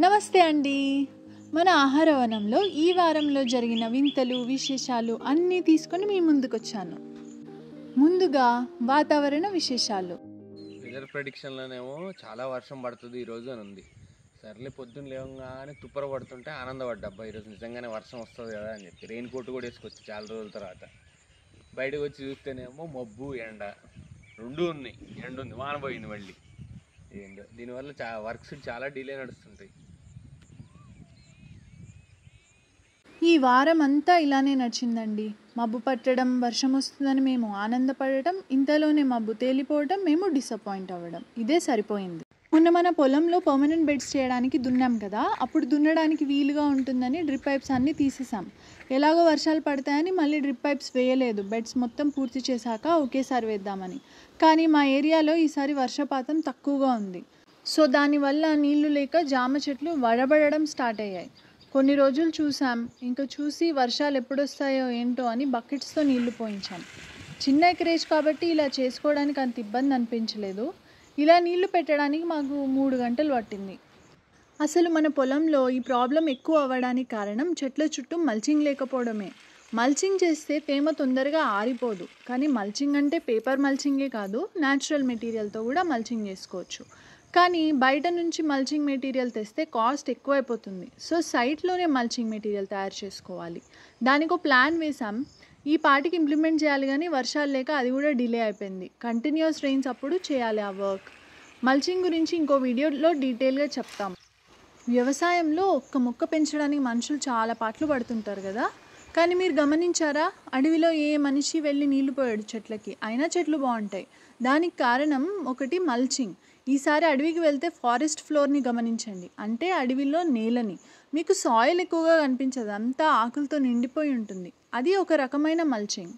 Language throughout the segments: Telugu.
నమస్తే అండి. మన ఆహారవనంలో ఈ వారంలో జరిగిన వింతలు విశేషాలు అన్నీ తీసుకొని మీ ముందుకొచ్చాను. ముందుగా వాతావరణ విశేషాలు. వెదర్ ప్రెడిక్షన్లోనేమో చాలా వర్షం పడుతుంది ఈరోజు అని ఉంది. సర్లే పొద్దున్న లేవగానే తుప్పర పడుతుంటే ఆనందపడ్డా, ఈరోజు నిజంగానే వర్షం వస్తుంది కదా అని చెప్పి రెయిన్ కోట్ కూడా వేసుకొచ్చి చాలా రోజుల తర్వాత బయటకు వచ్చి చూస్తేనేమో మబ్బు ఎండ రెండూ ఉన్నాయి. ఎండ ఉంది, వాన పోయింది మళ్ళీ. ఏంటో దీనివల్ల వర్క్స్ చాలా డిలే నడుస్తుంటాయి. ఈ వారం అంతా ఇలానే నడిచిందండి. మబ్బు పట్టడం, వర్షం వస్తుందని మేము ఆనందపడటం, ఇంతలోనే మబ్బు తేలిపోవడం, మేము డిసప్పాయింట్ అవ్వడం, ఇదే సరిపోయింది. మొన్న మన పొలంలో పర్మనెంట్ బెడ్స్ చేయడానికి దున్నాం కదా, అప్పుడు దున్నడానికి వీలుగా ఉంటుందని డ్రిప్ పైప్స్ అన్నీ తీసేసాం. ఎలాగో వర్షాలు పడతాయని మళ్ళీ డ్రిప్ పైప్స్ వేయలేదు, బెడ్స్ మొత్తం పూర్తి చేశాక ఒకేసారి వేద్దామని. కానీ మా ఏరియాలో ఈసారి వర్షపాతం తక్కువగా ఉంది. సో దానివల్ల నీళ్లు లేక జామ చెట్లు వడబడడం స్టార్ట్ అయ్యాయి. కొన్ని రోజులు చూసాం, ఇంకా చూసి వర్షాలు ఎప్పుడొస్తాయో ఏంటో అని బకెట్స్తో నీళ్లు పోయించాం. చిన్న ఎకరేజ్ కాబట్టి ఇలా చేసుకోవడానికి అంత ఇబ్బంది అనిపించలేదు. ఇలా నీళ్లు పెట్టడానికి మాకు 3 గంటలు పట్టింది. అసలు మన పొలంలో ఈ ప్రాబ్లం ఎక్కువ అవ్వడానికి కారణం చెట్ల చుట్టూ మల్చింగ్ లేకపోవడమే. మల్చింగ్ చేస్తే తేమ తొందరగా ఆరిపోదు, కానీ మల్చింగ్ అంటే పేపర్ మల్చింగే కాదు, న్యాచురల్ మెటీరియల్తో కూడా మల్చింగ్ చేసుకోవచ్చు. కానీ బయట నుంచి మల్చింగ్ మెటీరియల్ తెస్తే కాస్ట్ ఎక్కువైపోతుంది. సో సైట్లోనే మల్చింగ్ మెటీరియల్ తయారు చేసుకోవాలి. దానికో ప్లాన్ వేసాం. ఈ పాటికి ఇంప్లిమెంట్ చేయాలి, కానీ వర్షాలు లేక అది కూడా డిలే అయిపోయింది. కంటిన్యూస్ రెయిన్స్ అప్పుడు చేయాలి ఆ వర్క్. మల్చింగ్ గురించి ఇంకో వీడియోలో డీటెయిల్గా చెప్తాం. వ్యవసాయంలో ఒక్క మొక్క పెంచడానికి మనుషులు చాలా పాటలు పడుతుంటారు కదా, కానీ మీరు గమనించారా, అడవిలో ఏ మనిషి వెళ్ళి నీళ్లు పోయాడు చెట్లకి, అయినా చెట్లు బాగుంటాయి. దానికి కారణం ఒకటి మల్చింగ్. ఈసారి అడవికి వెళ్తే ఫారెస్ట్ ఫ్లోర్ని గమనించండి, అంటే అడవిలో నేలని. మీకు సాయిల్ ఎక్కువగా కనిపించదు, అంతా ఆకులతో నిండిపోయి ఉంటుంది. అది ఒక రకమైన మల్చింగ్.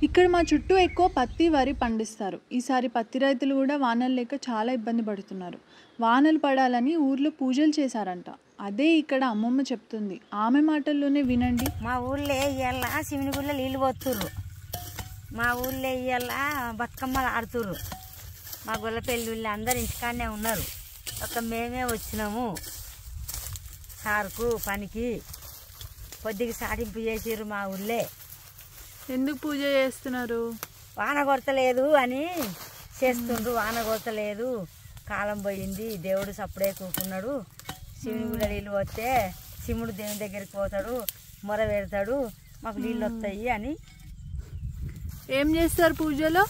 ఇక్కడ మా చుట్టూ ఎక్కువ పత్తి, వరి పండిస్తారు. ఈసారి పత్తి రైతులు కూడా వానలు లేక చాలా ఇబ్బంది పడుతున్నారు. వానలు పడాలని ఊర్లో పూజలు చేశారంట. అదే ఇక్కడ అమ్మమ్మ చెప్తుంది, ఆమె మాటల్లోనే వినండి. మా ఊళ్ళో ఇవాళ శివునిగుళ్ళ నీళ్ళు పోతుర్రు. మా ఊళ్ళో ఇవాళ బతుకమ్మలు ఆడుతుర్రు. మా గొల్లపెల్లి అందరు ఇంటికాడనే ఉన్నారు. ఒక మేమే వచ్చినాము సార్కు పనికి. కొద్దిగా సాటింపు చేసిర్రు మా ఊళ్ళే. ఎందుకు పూజ చేస్తున్నారు? వాన కొడతలేదు అని చేస్తుండ్రు. వాన కొడతలేదు, కాలం పోయింది, దేవుడు సప్పుడే కూకున్నాడు. శివుని గుళ్ళ నీళ్ళు పోతే శివుడు దేవుని దగ్గరికి పోతాడు, మొర పెడతాడు, మాకు నీళ్ళు వస్తాయి అని. ఏం చేస్తారు పూజలో?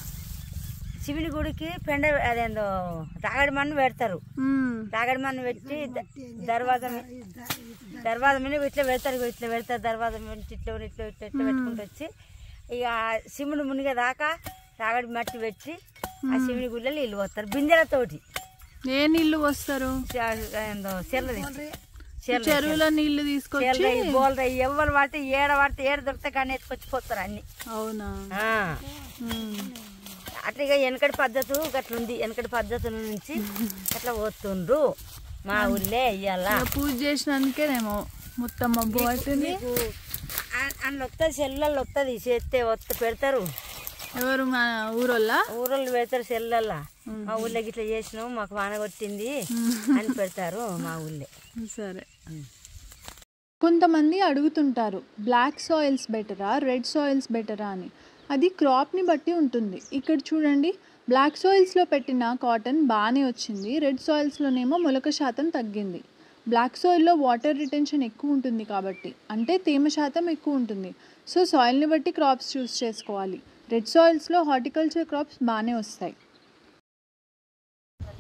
శివుని గుడికి పెండ అదేందో తాగడి మన్ను పెడతారు. తాగడి మన్ను పెట్టి దర్వాజా మీద ఇట్లా పెడతారు. ఇట్లా పెడతారు దర్వాజా మీద ఇట్లా ఇట్లా ఇట్లా ఇట్లా పెట్టుకుంటూ వచ్చి ఇక శివుడు మునిగే దాకా తాగడి మట్టి పెట్టి ఆ శివుని గుళ్ళలో నీళ్ళు పోస్తారు బిందెలతోటి. ఏ నీళ్లు వస్తారు? చెరువులో నీళ్లు తీసుకొచ్చి బోల్రా ఎవరు పడితే ఏడ దొరికితే కానీ ఎత్తుకొచ్చిపోతారు అన్ని. అవునా? అట్లా ఇక వెనకటి పద్ధతి గట్లుంది. వెనకటి పద్ధతుల నుంచి అట్లా పోతుండ్రు మా ఊళ్ళే. ఇవాళ పూజ చేసినందుకేనేమో మొత్తం మబ్బు పట్టింది. అందులో వస్తుంది, సెల్లుల్లో వస్తుంది, చేస్తే పెడతారు. ఎవరు? మా ఊరోళ్ళు పెడతారు సెల్లుల్లో. మా ఊళ్ళోకి ఇట్లా చేసినాము, మాకు వాన కొట్టింది అని పెడతారు మా ఊళ్ళే. సరే. కొంతమంది అడుగుతుంటారు, బ్లాక్ సాయిల్స్ బెటరా, రెడ్ సాయిల్స్ బెటరా అని. అది క్రాప్ని బట్టి ఉంటుంది. ఇక్కడ చూడండి, బ్లాక్ సాయిల్స్లో పెట్టిన కాటన్ బాగానే వచ్చింది, రెడ్ సాయిల్స్లోనేమో మొలక శాతం తగ్గింది. బ్లాక్ సాయిల్లో వాటర్ రిటెన్షన్ ఎక్కువ ఉంటుంది కాబట్టి, అంటే తేమ శాతం ఎక్కువ ఉంటుంది. సో సాయిల్ని బట్టి క్రాప్స్ చూస్ చేసుకోవాలి. రెడ్ సాయిల్స్లో హార్టికల్చర్ క్రాప్స్ బాగానే వస్తాయి.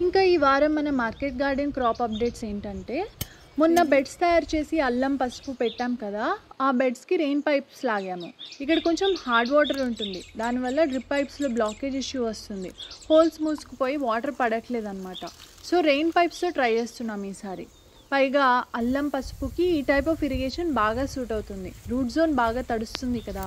ఇంకా ఈ వారం మన మార్కెట్ గార్డెన్ క్రాప్ అప్డేట్స్ ఏంటంటే, మొన్న బెడ్స్ తయారు చేసి అల్లం పసుపు పెట్టాం కదా, ఆ బెడ్స్కి రెయిన్ పైప్స్ లాగాము. ఇక్కడ కొంచెం హార్డ్ వాటర్ ఉంటుంది, దానివల్ల డ్రిప్ పైప్స్లో బ్లాకేజ్ ఇష్యూ వస్తుంది. హోల్స్ మూసుకుపోయి వాటర్ పడట్లేదు అనమాట. సో రెయిన్ పైప్స్తో ట్రై చేస్తున్నాం ఈసారి. పైగా అల్లం పసుపుకి ఈ టైప్ ఆఫ్ ఇరిగేషన్ బాగా సూట్ అవుతుంది, రూట్ జోన్ బాగా తడుస్తుంది కదా.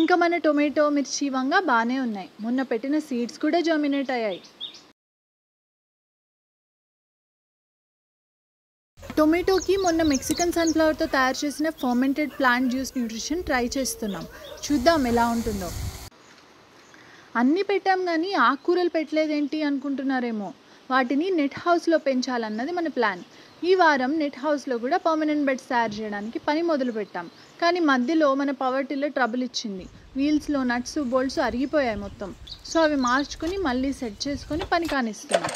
ఇంకా మన టొమాటో, మిర్చి, వంగ బాగానే ఉన్నాయి. మొన్న పెట్టిన సీడ్స్ కూడా జర్మినేట్ అయ్యాయి. టొమాటోకి మొన్న మెక్సికన్ సన్ఫ్లవర్తో తయారు చేసిన fermented plant juice nutrition try చేస్తున్నాం, చూద్దాం ఎలా ఉంటుందో. అన్నీ పెట్టాం కానీ ఆకుకూరలు పెట్టలేదేంటి అనుకుంటున్నారేమో. వాటిని నెట్ హౌస్లో పెంచాలన్నది మన ప్లాన్. ఈ వారం నెట్ హౌస్లో కూడా పర్మనెంట్ బెడ్స్ తయారు చేయడానికి పని మొదలు పెట్టాం. కానీ మధ్యలో మన పవర్ టిల్లర్ ట్రబుల్ ఇచ్చింది. వీల్స్లో నట్స్ బోల్ట్స్ అరిగిపోయాయి మొత్తం. సో అవి మార్చుకొని మళ్ళీ సెట్ చేసుకొని పని కానిస్తున్నాం.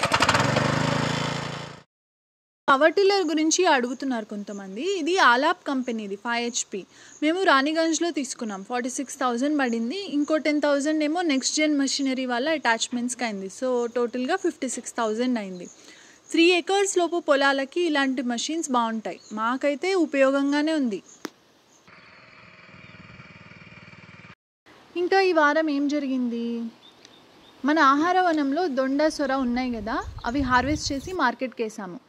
పవర్ టిల్లర్ గురించి అడుగుతున్నారు కొంతమంది. ఇది ఆలాప్ కంపెనీది 5 HP. మేము రాణిగంజ్లో తీసుకున్నాం. 46,000 పడింది. ఇంకో 10,000 ఏమో నెక్స్ట్ జెన్ మెషినరీ వల్ల అటాచ్మెంట్స్కి అయింది. సో టోటల్గా 56,000 అయింది. 3 acres లోపు పొలాలకి ఇలాంటి మషిన్స్ బాగుంటాయి. మాకైతే ఉపయోగంగానే ఉంది. ఇంకా ఈ వారం ఏం జరిగింది? మన ఆహార వనంలో దొండ సొర ఉన్నాయి కదా, అవి హార్వెస్ట్ చేసి మార్కెట్కి వేసాము.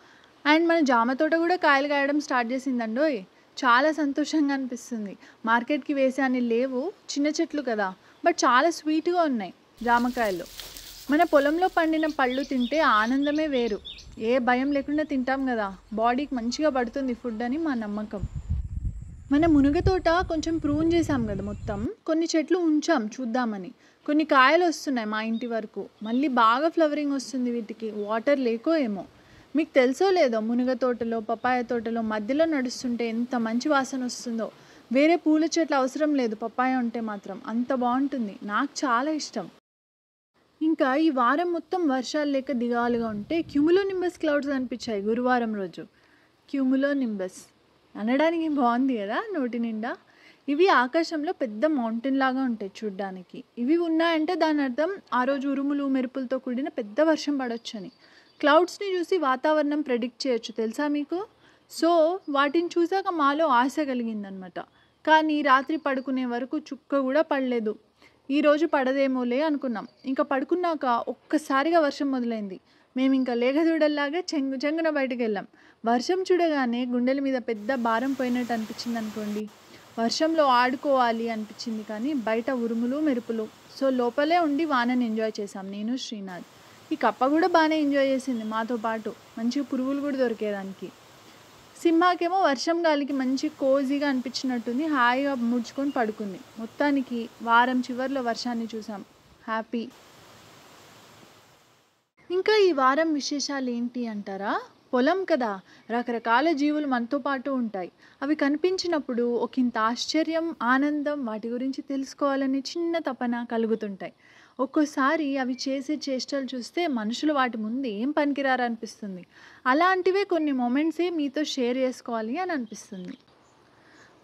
అండ్ మన జామ తోట కూడా కాయలు కాయడం స్టార్ట్ చేసిందండోయ్. చాలా సంతోషంగా అనిపిస్తుంది. మార్కెట్కి వేసే అని లేవు, చిన్న చెట్లు కదా, బట్ చాలా స్వీట్గా ఉన్నాయి జామకాయలు. మన పొలంలో పండిన పళ్ళు తింటే ఆనందమే వేరు. ఏ భయం లేకుండా తింటాం కదా, బాడీకి మంచిగా పడుతుంది ఫుడ్ అని మా నమ్మకం. మన మునగ తోట కొంచెం ప్రూన్ చేసాం కదా మొత్తం, కొన్ని చెట్లు ఉంచాం చూద్దామని. కొన్ని కాయలు వస్తున్నాయి మా ఇంటి వరకు. మళ్ళీ బాగా ఫ్లవరింగ్ వస్తుంది వీటికి, వాటర్ లేకో ఏమో. మీకు తెలుసో లేదో, మునగ తోటలో పపాయ తోటలో మధ్యలో నడుస్తుంటే ఎంత మంచి వాసన వస్తుందో. వేరే పూల చెట్లు అవసరం లేదు పపాయ ఉంటే మాత్రం, అంత బాగుంటుంది. నాకు చాలా ఇష్టం. ఇంకా ఈ వారం మొత్తం వర్షాలు లేక దిగాలుగా ఉంటే క్యూములోనింబస్ క్లౌడ్స్ అనిపించాయి గురువారం రోజు. క్యూములోనింబస్ అనడానికి బాగుంది కదా నోటి నిండా. ఇవి ఆకాశంలో పెద్ద మౌంటైన్ లాగా ఉంటాయి చూడ్డానికి. ఇవి ఉన్నాయంటే దాని అర్థం ఆ రోజు ఉరుములు మెరుపులతో కూడిన పెద్ద వర్షం పడొచ్చని. క్లౌడ్స్ని చూసి వాతావరణం ప్రెడిక్ట్ చేయొచ్చు తెలుసా మీకు. సో వాటిని చూసాక మాలో ఆశ కలిగిందనమాట. కానీ రాత్రి పడుకునే వరకు చుక్క కూడా పడలేదు. ఈరోజు పడదేమోలే అనుకున్నాం. ఇంకా పడుకున్నాక ఒక్కసారిగా వర్షం మొదలైంది. మేము ఇంకా లేగదూడల్లాగా చెంగున బయటకు వెళ్ళాం. వర్షం చూడగానే గుండెల మీద పెద్ద భారం పోయినట్టు అనిపించింది అనుకోండి. వర్షంలో ఆడుకోవాలి అనిపించింది కానీ బయట ఉరుములు మెరుపులు. సో లోపలే ఉండి వానని ఎంజాయ్ చేశాం నేను శ్రీనాథ్. ఈ కప్ప కూడా బాగానే ఎంజాయ్ చేసింది మాతో పాటు. మంచిగా పురుగులు కూడా దొరికేదానికి. సింహాకేమో వర్షం గాలికి మంచి కోజీగా అనిపించినట్టుంది, హాయిగా ముడుచుకొని పడుకుంది. మొత్తానికి వారం చివరిలో వర్షాన్ని చూసాం. హ్యాపీ. ఇంకా ఈ వారం విశేషాలు ఏంటి అంటారా? పొలం కదా, రకరకాల జీవులు మనతో పాటు ఉంటాయి. అవి కనిపించినప్పుడు ఒకంత ఆశ్చర్యం, ఆనందం, వాటి గురించి తెలుసుకోవాలని చిన్న తపన కలుగుతుంటాయి. ఒక్కోసారి అవి చేసే చేష్టలు చూస్తే మనుషులు వాటి ముందు ఏం పనికిరారనిపిస్తుంది. అలాంటివే కొన్ని మొమెంట్సే మీతో షేర్ చేసుకోవాలి అని అనిపిస్తుంది.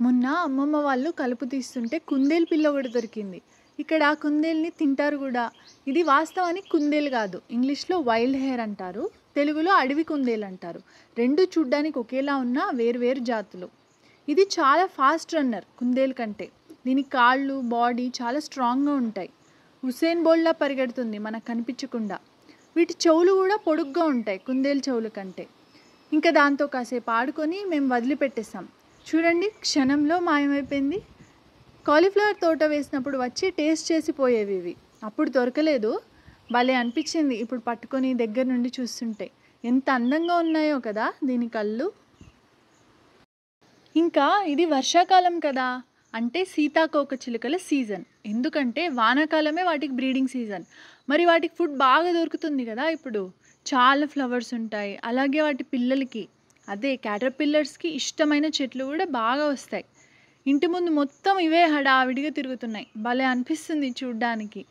మొన్న అమ్మమ్మ వాళ్ళు కలుపు తీస్తుంటే కుందేలు పిల్ల కూడా దొరికింది. ఇక్కడ కుందేల్ని తింటారు కూడా. ఇది వాస్తవానికి కుందేలు కాదు, ఇంగ్లీష్లో వైల్డ్ హెయిర్ అంటారు, తెలుగులో అడవి కుందేలు అంటారు. రెండు చూడ్డానికి ఒకేలా ఉన్న వేరువేరు జాతులు. ఇది చాలా ఫాస్ట్ రన్నర్ కుందేలు కంటే. దీని కాళ్ళు, బాడీ చాలా స్ట్రాంగ్గా ఉంటాయి. హుసేన్ బోల్ట్లా పరిగెడుతుంది మనకు కనిపించకుండా. వీటి చెవులు కూడా పొడుగ్గా ఉంటాయి కుందేలు చెవుల కంటే. ఇంకా దాంతో కాసేపు ఆడుకొని మేము వదిలిపెట్టేసాం. చూడండి క్షణంలో మాయమైపోయింది. కాలీఫ్లవర్ తోట వేసినప్పుడు వచ్చి టేస్ట్ చేసి పోయేవి ఇవి. అప్పుడు దొరకలేదు, భలే అనిపించింది ఇప్పుడు పట్టుకొని దగ్గర నుండి చూస్తుంటే. ఎంత అందంగా ఉన్నాయో కదా దీని కళ్ళు. ఇంకా ఇది వర్షాకాలం కదా, అంటే సీతాకోక చిలుకల సీజన్. ఎందుకంటే వానాకాలమే వాటికి బ్రీడింగ్ సీజన్. మరి వాటికి ఫుడ్ బాగా దొరుకుతుంది కదా ఇప్పుడు. చాలా ఫ్లవర్స్ ఉంటాయి. అలాగే వాటి పిల్లలకి, అదే క్యాటర్పిల్లర్స్కి ఇష్టమైన చెట్లు కూడా బాగా వస్తాయి. ఇంటి ముందు మొత్తం ఇవే హడావిడిగా తిరుగుతున్నాయి. భలే అనిపిస్తుంది చూడ్డానికి.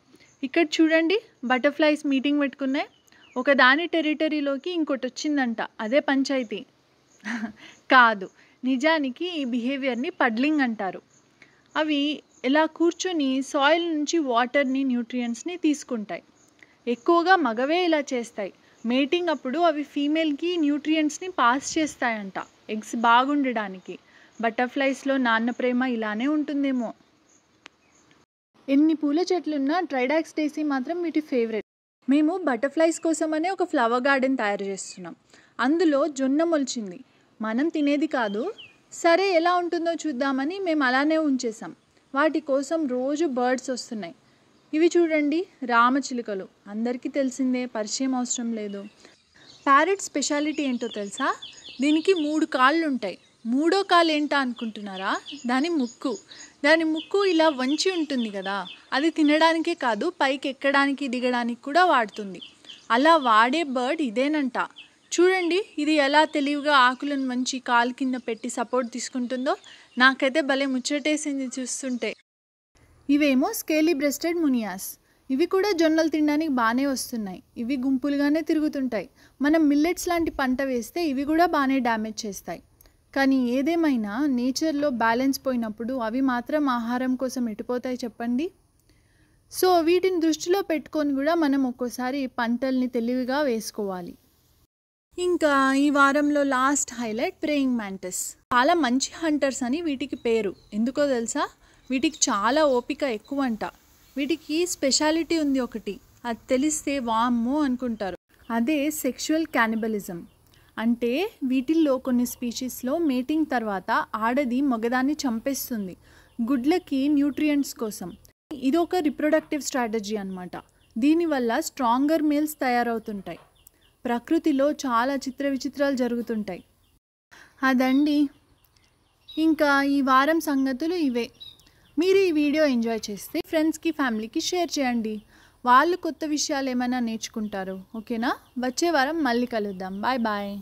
ఇక్కడ చూడండి బటర్ఫ్లైస్ మీటింగ్ పెట్టుకున్నాయి. ఒక దాని టెరిటరీలోకి ఇంకోటి వచ్చిందంట, అదే పంచాయతీ కాదు. నిజానికి ఈ బిహేవియర్ని పడ్లింగ్ అంటారు. అవి ఇలా కూర్చొని సాయిల్ నుంచి వాటర్ని, న్యూట్రియంట్స్ని తీసుకుంటాయి. ఎక్కువగా మగవే ఇలా చేస్తాయి. మేటింగ్ అప్పుడు అవి ఫీమేల్కి న్యూట్రియంట్స్ని పాస్ చేస్తాయంట ఎగ్స్ బాగుండడానికి. బటర్ఫ్లైస్లో నాన్న ప్రేమ ఇలానే ఉంటుందేమో. ఎన్ని పూల చెట్లున్నా ట్రైడాక్స్ డేసీ మాత్రం వీటి ఫేవరెట్. మేము బటర్ఫ్లైస్ కోసమనే ఒక ఫ్లవర్ గార్డెన్ తయారు చేస్తున్నాం. అందులో జొన్న మొలిచింది. మనం తినేది కాదు, సరే ఎలా ఉంటుందో చూద్దామని మేము అలానే ఉంచేసాం. వాటి కోసం రోజు బర్డ్స్ వస్తున్నాయి. ఇవి చూడండి రామచిలుకలు, అందరికీ తెలిసిందే, పరిచయం అవసరం లేదు. ప్యారెట్ స్పెషాలిటీ ఏంటో తెలుసా? దీనికి 3 కాళ్ళు ఉంటాయి. 3వ కాలు ఏంటా అనుకుంటున్నారా? దాని ముక్కు. దాని ముక్కు ఇలా వంచి ఉంటుంది కదా, అది తినడానికే కాదు పైకి ఎక్కడానికి దిగడానికి కూడా వాడుతుంది. అలా వాడే బర్డ్ ఇదేనంట. చూడండి ఇది ఎలా తెలివిగా ఆకులను వంచి కాలు కింద పెట్టి సపోర్ట్ తీసుకుంటుందో. నాకైతే భలే ముచ్చటేసింది చూస్తుంటే. ఇవేమో స్కేలీ బ్రెస్టెడ్ మునియాస్. ఇవి కూడా జొన్నలు తినడానికి బాగానే వస్తున్నాయి. ఇవి గుంపులుగానే తిరుగుతుంటాయి. మనం మిల్లెట్స్ లాంటి పంట వేస్తే ఇవి కూడా బాగానే డ్యామేజ్ చేస్తాయి. కానీ ఏదేమైనా నేచర్లో బ్యాలెన్స్ పోయినప్పుడు అవి మాత్రం ఆహారం కోసం ఎటుపోతాయి చెప్పండి. సో వీటిని దృష్టిలో పెట్టుకొని కూడా మనం ఒక్కోసారి పంటల్ని తెలివిగా వేసుకోవాలి. ఇంకా ఈ వారంలో లాస్ట్ హైలైట్ ప్రేయింగ్ మ్యాంటిస్. చాలా మంచి హంటర్స్ అని వీటికి పేరు. ఎందుకో తెలుసా? వీటికి చాలా ఓపిక ఎక్కువ అంట. వీటికి స్పెషాలిటీ ఉంది ఒకటి, అది తెలిస్తే వామ్మో అనుకుంటారు. అదే సెక్షువల్ క్యానిబలిజం. అంటే వీటిల్లో కొన్ని స్పీషీస్లో మేటింగ్ తర్వాత ఆడది మగదాన్ని చంపేస్తుంది గుడ్లకి న్యూట్రియంట్స్ కోసం. ఇది ఒక రిప్రొడక్టివ్ స్ట్రాటజీ అన్నమాట. దీనివల్ల స్ట్రాంగర్ మేల్స్ తయారవుతుంటాయి. ప్రకృతిలో చాలా చిత్ర విచిత్రాలు జరుగుతుంటాయి. అదండి ఇంకా ఈ వారం సంగతులు ఇవే. మీరు ఈ వీడియో ఎంజాయ్ చేస్తే ఫ్రెండ్స్కి ఫ్యామిలీకి షేర్ చేయండి. వాళ్ళు కొత్త విషయాలు ఏమైనా నేర్చుకుంటారు. ఓకేనా? వచ్చే వారం మళ్ళీ కలుద్దాం. Bye bye.